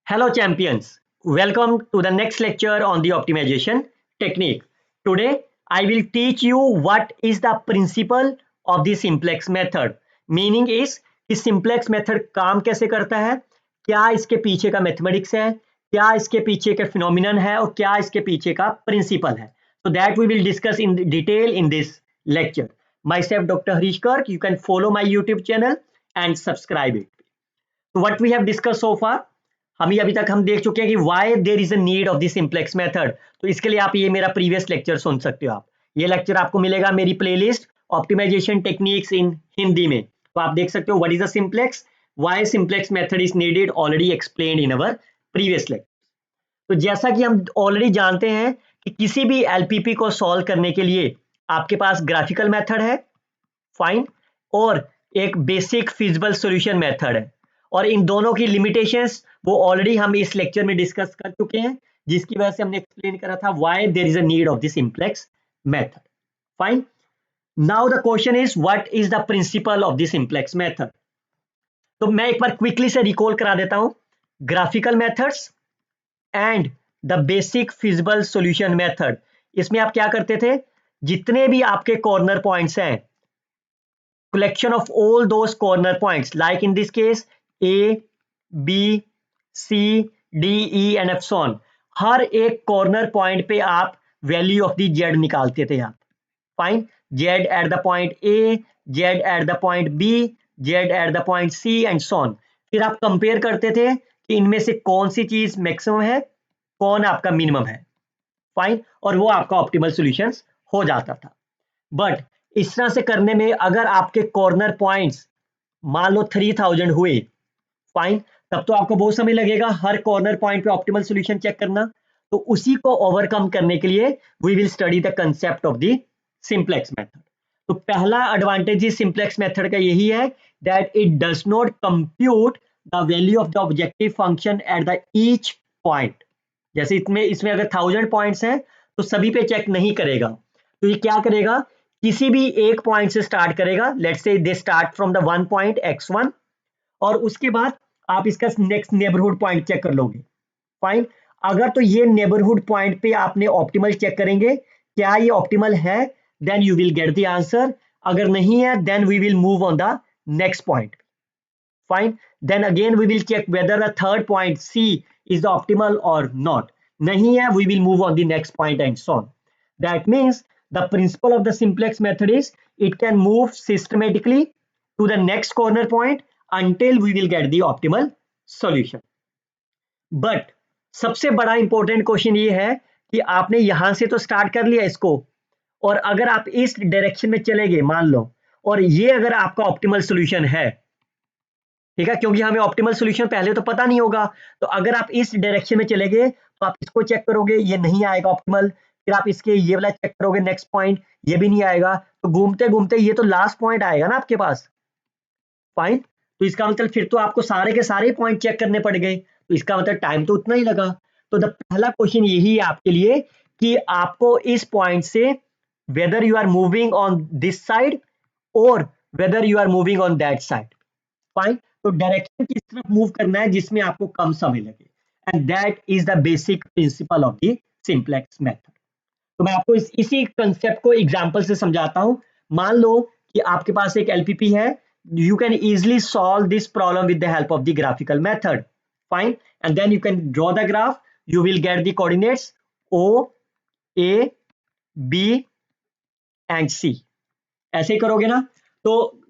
Hello champions, welcome to the next lecture on the optimization technique. Today I will teach you what is the principle of the simplex method. Meaning is कि simplex method काम कैसे करता है, क्या इसके पीछे का mathematics है, क्या इसके पीछे का फिनोमिनन है और क्या इसके पीछे का प्रिंसिपल है. So that we will discuss in detail in this lecture. Myself Dr. Harish Kark, you can follow my YouTube channel and subscribe it. So what we have discussed so far, अभी तक हम देख चुके हैं कि why there is a need of the simplex method. तो इसके लिए आप ये मेरा प्रीवियस लेक्चर सुन सकते हो. आप ये लेक्चर आपको मिलेगा मेरी playlist optimisation techniques in Hindi में. तो आप देख सकते हो what is a simplex, why simplex method is needed, already explained in our previous lecture. तो जैसा कि हम ऑलरेडी जानते हैं कि किसी भी एलपीपी को सॉल्व करने के लिए आपके पास ग्राफिकल मेथड है, फाइन, और एक बेसिक फिजिबल सॉल्यूशन मेथड है. और इन दोनों की लिमिटेशंस वो ऑलरेडी हम इस लेक्चर में डिस्कस कर चुके हैं, जिसकी वजह से हमने एक्सप्लेन करा था why there is a need of the simplex method. Fine. Now the question is what is the principle of the simplex method. तो मैं एक बार क्विकली से रिकॉल करा देता हूं. Graphical methods and the basic feasible solution method. इसमें आप क्या करते थे, जितने भी आपके कॉर्नर पॉइंट्स हैं, collection of all those corner points, like in this case A, B, C, D, E and F so on. हर एक कॉर्नर पॉइंट पे आप वैल्यू ऑफ द जेड निकालते थे आप. Fine. Z at the point A, Z at the point B, Z at the point C and so on. फिर आप compare करते थे कि इनमें से कौन सी चीज मैक्सिमम है, कौन आपका मिनिमम है. फाइन. और वो आपका ऑप्टिमल सॉल्यूशन हो जाता था. बट इस तरह से करने में अगर आपके कॉर्नर पॉइंट्स मान लो 3000 हुए, फाइन, तब तो आपको बहुत समय लगेगा हर कॉर्नर पॉइंट पे ऑप्टिमल सॉल्यूशन चेक करना. तो उसी को ओवरकम करने के लिए we will study the concept of the simplex method. तो पहला एडवांटेज इस सिंप्लेक्स मेथड का यही है that it does not compute the value of the objective function at the each point. जैसे इसमें अगर 1000 पॉइंट्स हैं तो सभी पे चेक नहीं करेगा. तो ये क्या करेगा, किसी भी एक पॉइंट से स्टार्ट करेगा. Let's say they start from the one point x1 और उसके बाद आप इसका नेक्स्ट नेबरहुड पॉइंट चेक कर लोगे. फाइन. अगर तो ये नेबरहुड पॉइंट पे आपने ऑप्टिमल चेक करेंगे, क्या ये ऑप्टिमल है, then you will get the answer. अगर नहीं है then we will move on the next point. Fine. Then again we will check whether the third point C is the optimal or not. नहीं है, we will move on the next point and so on. That means the principle of the simplex method is it can move systematically to the next corner point until we will get the optimal solution. But सबसे बड़ा important question ये है कि आपने यहां से तो start कर लिया इसको, और अगर आप इस डायरेक्शन में चले गए मान लो, और ये अगर आपका ऑप्टिमल सॉल्यूशन है, ठीक है, क्योंकि हमें ऑप्टिमल सॉल्यूशन पहले तो पता नहीं होगा. तो अगर आप इस डायरेक्शन में चले गए तो आप इसको चेक करोगे, ये नहीं आएगा ऑप्टिमल. फिर आप इसके ये वाला चेक करोगे नेक्स्ट पॉइंट, ये भी नहीं आएगा. तो घूमते घूमते ये तो लास्ट पॉइंट आएगा ना आपके पास. फाइन. तो इसका मतलब फिर तो आपको सारे के सारे पॉइंट चेक करने पड़ गए. तो इसका मतलब टाइम तो उतना ही लगा. तो द पहला क्वेश्चन यही है आपके लिए कि आपको इस पॉइंट से whether you are moving on this side और whether you are moving on that side. Fine. तो डायरेक्शन किस तरफ मूव करना है जिसमें आपको कम समय लगे, and that is the basic principle of the simplex method. तो मैं आपको इसी कंसेप्ट को एग्जांपल से समझाता हूं. मान लो कि आपके पास एक एलपीपी है, you can easily solve this problem with the help of the graphical method. Fine. And then you can draw the graph. You will get the coordinates O, A, B and C. ऐसे ही करोगे ना. तो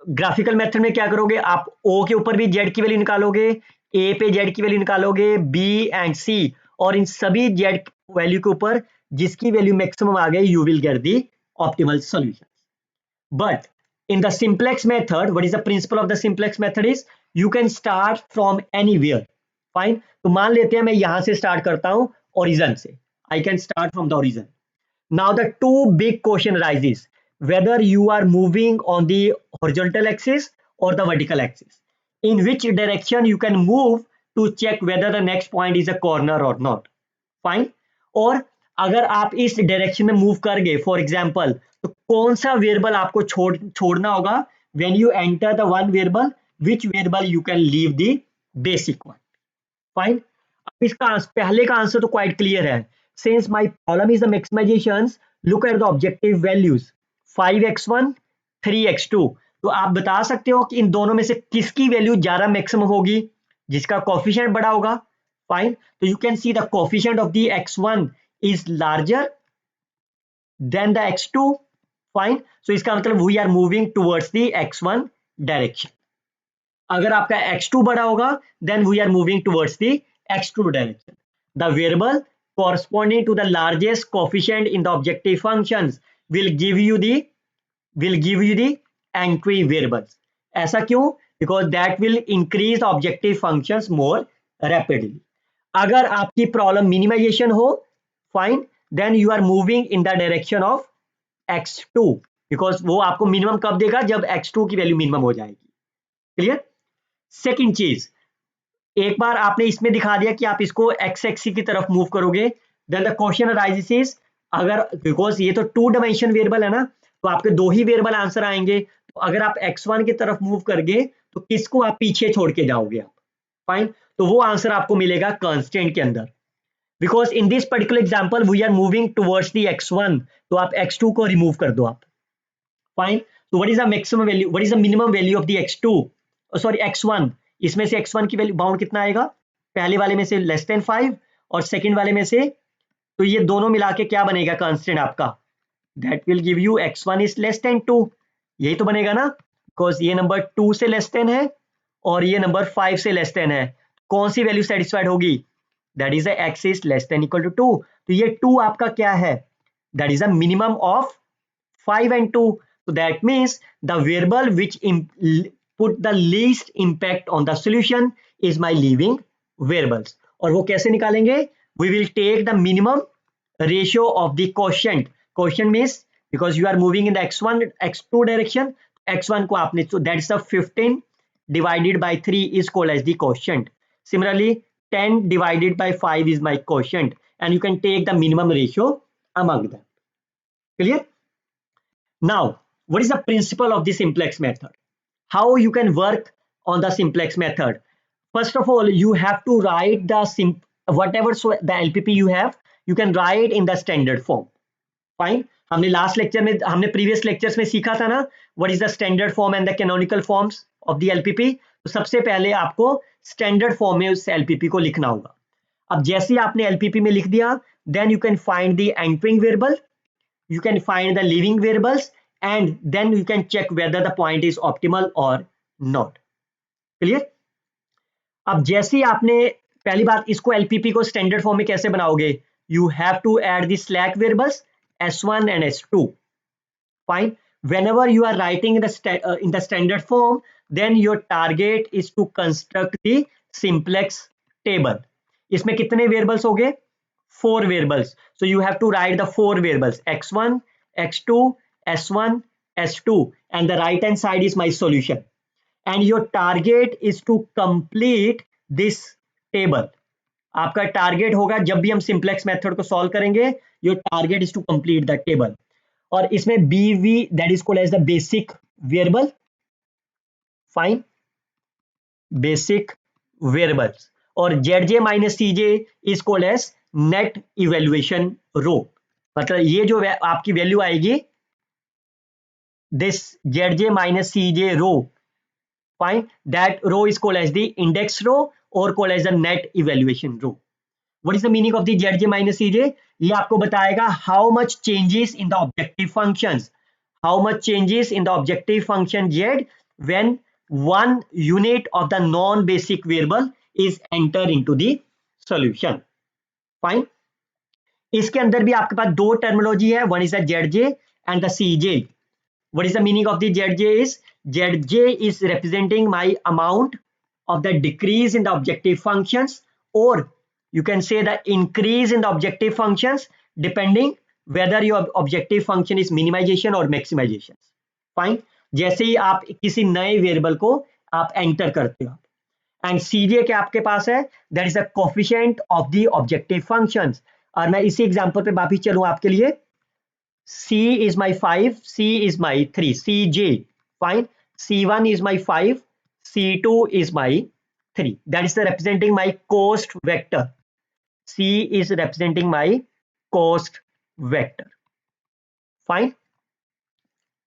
graphical method में क्या करोगे, आप O के ऊपर भी Z की वैल्यू निकालोगे, A पे Z की वैल्यू निकालोगे, B एंड C, और इन सभी Z वैल्यू के ऊपर जिसकी वैल्यू मैक्सिमम आ गई, you will get the optimal solution. But in the simplex method, what is the principle of the simplex method is you can start from anywhere. Fine. तो मान लेते हैं मैं यहां से स्टार्ट करता हूं origin से. I can start from the origin. Now the two big question arises whether you are moving on the horizontal axis or the vertical axis. In which direction you can move to check whether the next point is a corner or not. Fine. और अगर आप इस direction में move कर गए for example, तो कौन सा वेरिएबल आपको छोड़ना होगा when you enter the one variable, which variable you can leave the basic one. Fine. अब इसका पहले का आंसर तो क्वाइट क्लियर है, since my problem is the maximisations, look at the objective values 5x1 3x2। तो आप बता सकते हो कि इन दोनों में से किसकी वैल्यू ज्यादा मैक्सिमम होगी, जिसका कोफिशिएंट बड़ा होगा। फाइन, तो you can see the coefficient of the x1 is larger than the x2। Fine, so इसका मतलब we are moving towards the x1 direction. अगर आपका x2 बड़ा होगा then we are moving towards the x2 direction. The variable corresponding to the largest coefficient in the objective functions will give you the entry variables. ऐसा क्यों? Because that will increase the objective functions more rapidly. अगर आपकी problem minimisation हो, fine, then you are moving in the direction of x2, because वो आपको minimum कब देगा, जब x2 की वैल्यू मिनिमम हो जाएगी। क्लियर? सेकेंड चीज, एक बार आपने इसमें दिखा दिया कि आप इसको x एक्सिस की तरफ मूव करोगे, then the question arises is, अगर बिकॉज ये तो 2 डायमेंशन वेरिएबल है ना, तो आपके 2 ही वेरिएबल आंसर आएंगे। तो अगर आप x1 की तरफ मूव करगे तो किसको आप पीछे छोड़ के जाओगे आप? फाइन, तो वो आंसर आपको मिलेगा कांस्टेंट के अंदर, because in this particular example we are moving towards the x1, तो आप x2 को रिमूव कर दो आप। फाइन, तो what is the maximum value, what is the minimum value of the x2, sorry x1, इसमें से x1 की वैल्यू बाउंड कितना आएगा, पहले वाले में से लेस देन 5 और सेकंड वाले में से, तो ये दोनों मिला के क्या बनेगा कांस्टेंट आपका, that will give you x1 is less then 2, यही तो बनेगा ना, बिकॉज ये नंबर 2 से लेस देन है और ये नंबर 5 से लेस देन है, कौन सी वैल्यू सेटिस्फाइड होगी, that is x is less than equal to 2, तो ये 2 आपका क्या है, that is a minimum of 5 and 2, so that means the variable which put the least impact on the solution is my leaving variables. और वो कैसे निकालेंगे, we will take the minimum ratio of the quotient, quotient means because you are moving in the x1 x2 direction, x1 को आपने, so that's the 15 divided by 3 is called as the quotient. Similarly 10 divided by 5 is my quotient, and you can take the minimum ratio among them. Clear? Now, what is the principle of the simplex method? How you can work on the simplex method? First of all, you have to write the whatever the LPP you have, you can write in the standard form. Fine. हमने last lecture में, हमने previous lectures में सीखा था ना, what is the standard form and the canonical forms of the LPP. तो सबसे पहले आपको स्टैंडर्ड फॉर्म में उस एलपीपी को लिखना होगा। अब जैसे ही आपने एलपीपी में लिख दिया, then you can find the entering variable, you can find the leaving variables, and then you can check whether the point is optimal or not. Clear? अब जैसे ही आपने, पहली बात, इसको एलपीपी को स्टैंडर्ड फॉर्म में कैसे बनाओगे, you have to add the slack variables s1 and s2. Fine. Whenever you are writing in the standard form, then your target is to construct the simplex table. इसमें कितने variables हो गए, 4 variables. So you have to write the 4 variables x1, x2, s1, s2, and the right hand side is my solution. And your target is to complete this table. आपका target होगा जब भी हम simplex method को solve करेंगे, your target is to complete the table. और इसमें BV that is called as the basic variable. Fine, basic variables. और Z minus C J is called as net evaluation row, मतलब ये जो आपकी value आएगी, this Z J minus C J row, fine, that row is called as the index row और called as the net evaluation row. What is the meaning of the Z J minus C J, ये आपको बताएगा how much changes in the objective functions, how much changes in the objective function Z when one unit of the non-basic variable is enter into the solution. Fine. इसके अंदर भी आपके पास दो terminology है, one is the Z J and the C J. What is the meaning of the Z J is, Z J is representing my amount of the decrease in the objective functions, or you can say the increase in the objective functions depending whether your objective function is minimization or maximization. Fine. जैसे ही आप किसी नए variable को आप enter करते हो, and सीजे के आपके पास है, that is the coefficient of the objective functions. और मैं इसी एग्जांपल पे वापस चलूं आपके लिए, c is my 5, c is my 3, cj, fine, c1 is my 5, c2 is my 3. That is the representing my cost vector. C is representing my cost vector. Fine.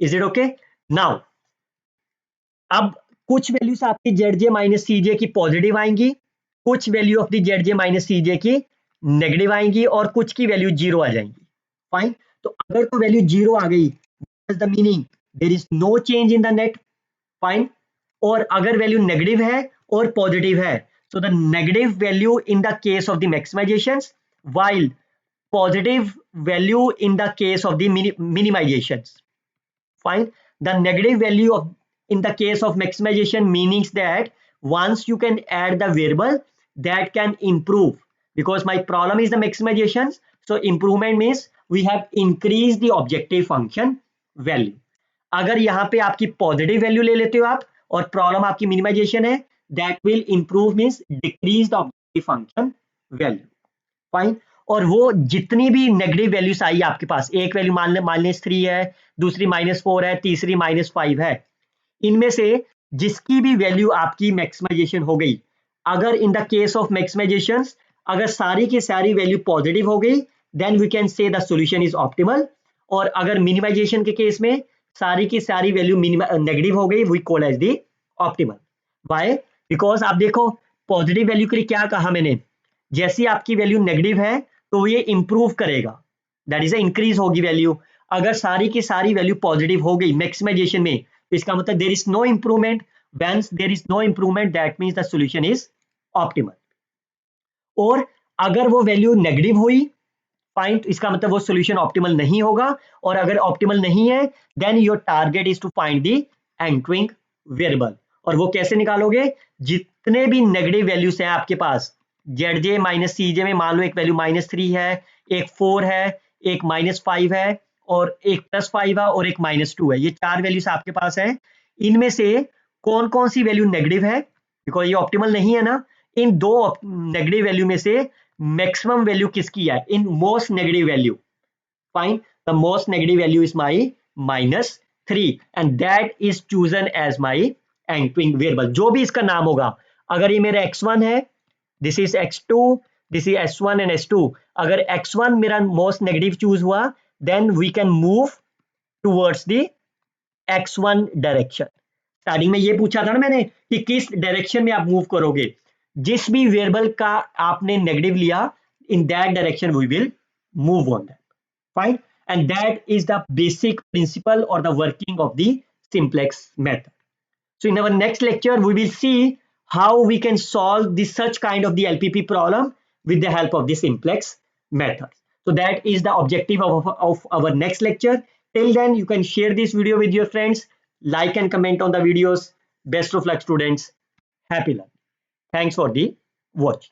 Is it okay? Now, अब कुछ values आपकी Z J minus C J की positive आएंगी, कुछ value of the Z J minus C J की negative आएंगी और कुछ की वैल्यू जीरो आ जाएंगी. फाइन. तो अगर तो वैल्यू जीरो आ गई, the meaning there is no change in the net. Fine. और अगर वैल्यू नेगेटिव है और पॉजिटिव है, so the negative value in the case of the maximizations, while positive value in the case of the minimizations. Fine. The negative value of in the case of maximization means that once you can add the variable that can improve, because my problem is the maximizations, so improvement means we have increased the objective function value. अगर यहाँ पे आपकी positive value ले लेते हो आप और problem आपकी मिनिमाइजेशन है, that will improve means decrease the objective function value. Fine. और वो जितनी भी नेगेटिव वैल्यूज आई आपके पास, एक वैल्यू मान ले -3 है, दूसरी -4 है, तीसरी -5 है, इनमें से जिसकी भी वैल्यू आपकी मैक्सिमाइजेशन हो गई, अगर in the case of maximisation अगर सारी की सारी वैल्यू पॉजिटिव हो गई, then we can say the solution is optimal. और अगर मिनिमाइजेशन के केस में सारी की सारी वैल्यू नेगेटिव हो गई, we call as the optimal. Why? Because आप देखो पॉजिटिव वैल्यू के लिए क्या कहा मैंने, जैसी आपकी वैल्यू नेगेटिव है तो ये इंप्रूव करेगा, दैट इज इंक्रीज होगी वैल्यू. अगर सारी की सारी वैल्यू पॉजिटिव हो गई मैक्सिमाइजेशन में, तो इसका मतलब there is no improvement. Whence there is no improvement, that means the solution is optimal. और अगर वो वैल्यू नेगेटिव हुई, फाइन, इसका मतलब वो सॉल्यूशन ऑप्टिमल नहीं होगा. और अगर ऑप्टिमल नहीं है, then your target is to find the anchoring variable. और वो कैसे निकालोगे? जितने भी नेगेटिव वैल्यूज हैं आपके पास जेड जे माइनस सी जे में, मान लो एक वैल्यू -3 है, एक 4 है, एक -5 है और एक +5 है और एक -2 है. ये चार वैल्यूज आपके पास है. इनमें से कौन कौन सी वैल्यू नेगेटिव है, बिकॉज ये ऑप्टिमल नहीं है ना. इन दो नेगेटिव वैल्यू में से मैक्सिमम वैल्यू किसकी है? इन most negative value. Fine. The most negative value is my -3 and that is chosen as my anchoring variable. जो भी इसका नाम होगा, अगर ये मेरा x1 है, this is x2, this is s1 and s2. अगर x1 मेरा मोस्ट नेगेटिव चूज हुआ, then we can move towards the x1 direction. Starting में ये पूछा था ना मैंने कि किस डायरेक्शन में आप मूव करोगे. जिस भी वेरिएबल का आपने नेगेटिव लिया, in that direction we will move on that. Fine. And that is the basic principle or the working of the simplex method. So in our next lecture we will see how we can solve this such kind of the LPP problem with the help of the simplex method. So that is the objective of our next lecture. Till then you can share this video with your friends, like and comment on the videos. Best of luck students. Happy learning. Thanks for the watch.